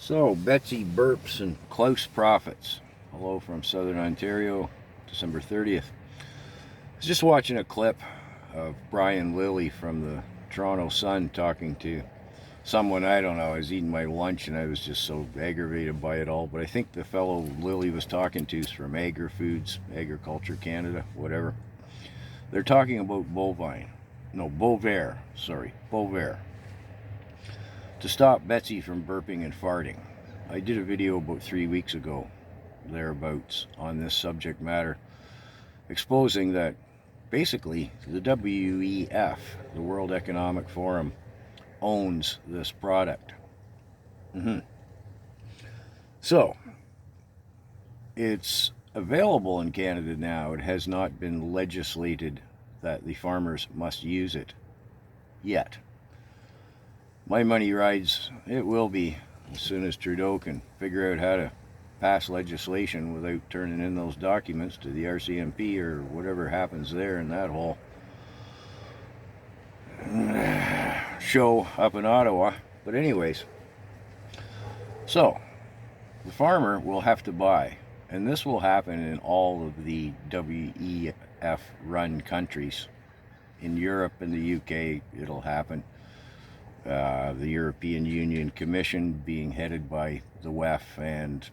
So, Betsy burps and Klaus profits. Hello from Southern Ontario, December 30th. I was just watching a clip of Brian Lilly from the Toronto Sun talking to someone, I don't know. I was eating my lunch and I was just so aggravated by it all. But I think the fellow Lilly was talking to is from Agri-Foods, Agriculture Canada, whatever. They're talking about Bovaer, to stop Betsy from burping and farting. I did a video about 3 weeks ago, thereabouts, on this subject matter, exposing that basically the WEF, the World Economic Forum, owns this product. So, it's available in Canada now. It has not been legislated that the farmers must use it yet. My money rides, it will be, as soon as Trudeau can figure out how to pass legislation without turning in those documents to the RCMP or whatever happens there in that whole show up in Ottawa. But anyways, so the farmer will have to buy, and this will happen in all of the WEF run countries. In Europe and the UK, it'll happen. The European Union Commission being headed by the WEF and,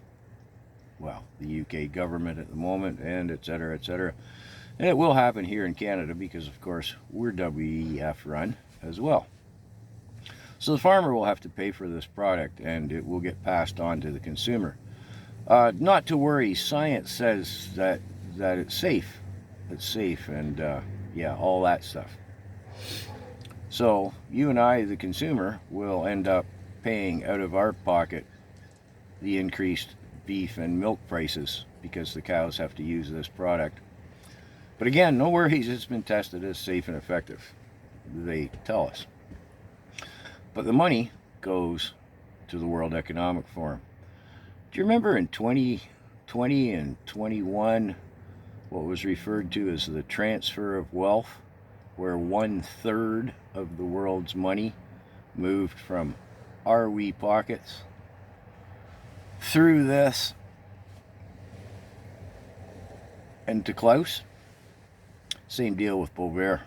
well, the UK government at the moment, and etc., etc. And it will happen here in Canada because, of course, we're WEF run as well. So the farmer will have to pay for this product, and it will get passed on to the consumer. Not to worry, science says that it's safe. It's safe, and yeah, all that stuff. So you and I, the consumer, will end up paying out of our pocket the increased beef and milk prices because the cows have to use this product. But again, no worries, it's been tested as safe and effective, they tell us. But the money goes to the World Economic Forum. Do you remember in 2020 and 21 what was referred to as the transfer of wealth, where 1/3 of the world's money moved from our wee pockets through this and to Klaus? Same deal with Bovaer.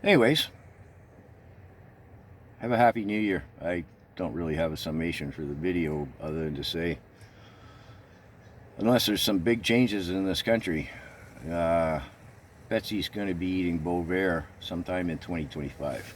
Anyways, have a happy new year. I don't really have a summation for the video other than to say, unless there's some big changes in this country, Betsy's going to be eating Bovaer sometime in 2025.